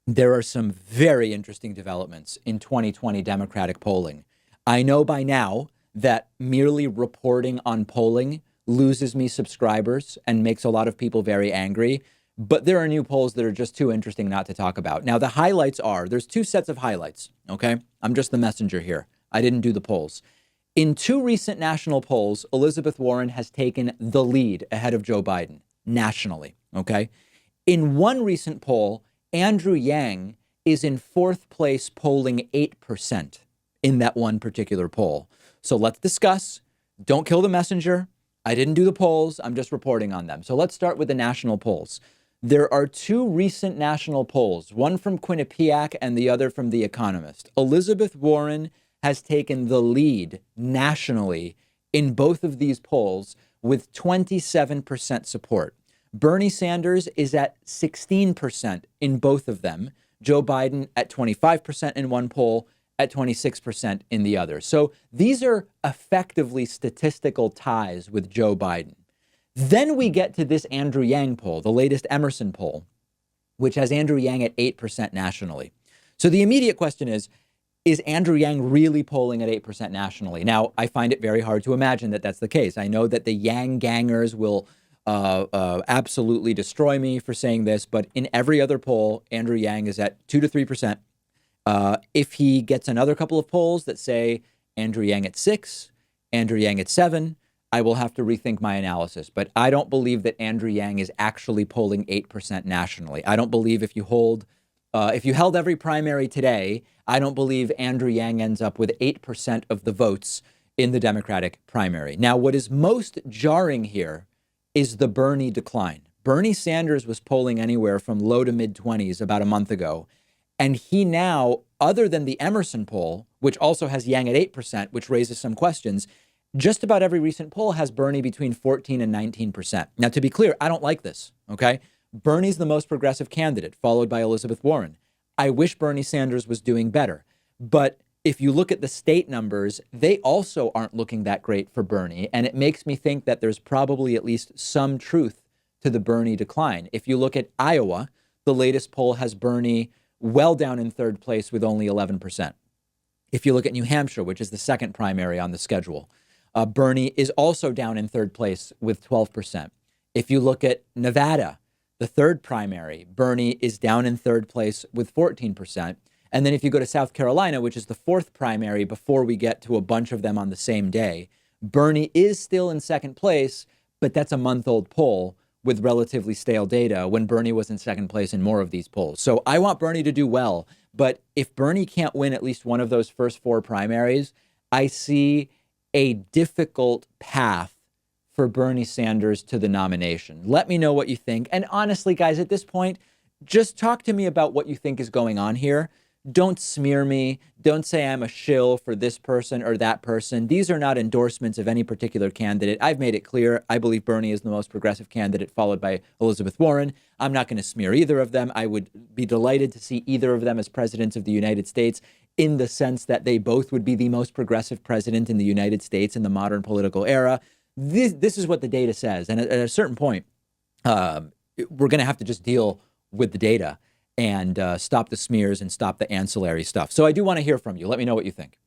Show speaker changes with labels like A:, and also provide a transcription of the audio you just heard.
A: There are some very interesting developments in 2020 Democratic polling. I know by now that merely reporting on polling loses me subscribers and makes a lot of people very angry. But there are new polls that are just too interesting not to talk about. Now, the highlights are there's two sets of highlights. Okay. I'm just the messenger here. I didn't do the polls. In two recent national polls, Elizabeth Warren has taken the lead ahead of Joe Biden nationally. Okay. In one recent poll, Andrew Yang is in fourth place, polling 8% in that one particular poll. So let's discuss. Don't kill the messenger. I didn't do the polls. I'm just reporting on them. So let's start with the national polls. There are two recent national polls, one from Quinnipiac and the other from The Economist. Elizabeth Warren has taken the lead nationally in both of these polls with 27% support. Bernie Sanders is at 16% in both of them. Joe Biden at 25% in one poll, at 26% in the other. So these are effectively statistical ties with Joe Biden. Then we get to this Andrew Yang poll, the latest Emerson poll, which has Andrew Yang at 8% nationally. So the immediate question is Andrew Yang really polling at 8% nationally? Now, I find it very hard to imagine that that's the case. I know that the Yang gangers will absolutely destroy me for saying this, but in every other poll, Andrew Yang is at 2 to 3%. If he gets another couple of polls that say Andrew Yang at 6, Andrew Yang at 7, I will have to rethink my analysis. But I don't believe that Andrew Yang is actually polling 8% nationally. I don't believe if you held every primary today, I don't believe Andrew Yang ends up with 8% of the votes in the Democratic primary. Now, what is most jarring here is the Bernie decline. Bernie Sanders was polling anywhere from low to mid 20s about a month ago. And he now, other than the Emerson poll, which also has Yang at 8%, which raises some questions, just about every recent poll has Bernie between 14 and 19%. Now, to be clear, I don't like this, okay? Bernie's the most progressive candidate, followed by Elizabeth Warren. I wish Bernie Sanders was doing better. But if you look at the state numbers, they also aren't looking that great for Bernie. And it makes me think that there's probably at least some truth to the Bernie decline. If you look at Iowa, the latest poll has Bernie well down in third place with only 11%. If you look at New Hampshire, which is the second primary on the schedule, Bernie is also down in third place with 12%. If you look at Nevada, the third primary, Bernie is down in third place with 14%. And then if you go to South Carolina, which is the fourth primary before we get to a bunch of them on the same day, Bernie is still in second place, but that's a month-old poll with relatively stale data when Bernie was in second place in more of these polls. So I want Bernie to do well. But if Bernie can't win at least one of those first four primaries, I see a difficult path for Bernie Sanders to the nomination. Let me know what you think. And honestly, guys, at this point, just talk to me about what you think is going on here. Don't smear me. Don't say I'm a shill for this person or that person. These are not endorsements of any particular candidate. I've made it clear. I believe Bernie is the most progressive candidate, followed by Elizabeth Warren. I'm not going to smear either of them. I would be delighted to see either of them as presidents of the United States, in the sense that they both would be the most progressive president in the United States in the modern political era. This is what the data says. And at a certain point, we're going to have to just deal with the data and stop the smears and stop the ancillary stuff. So I do want to hear from you. Let me know what you think.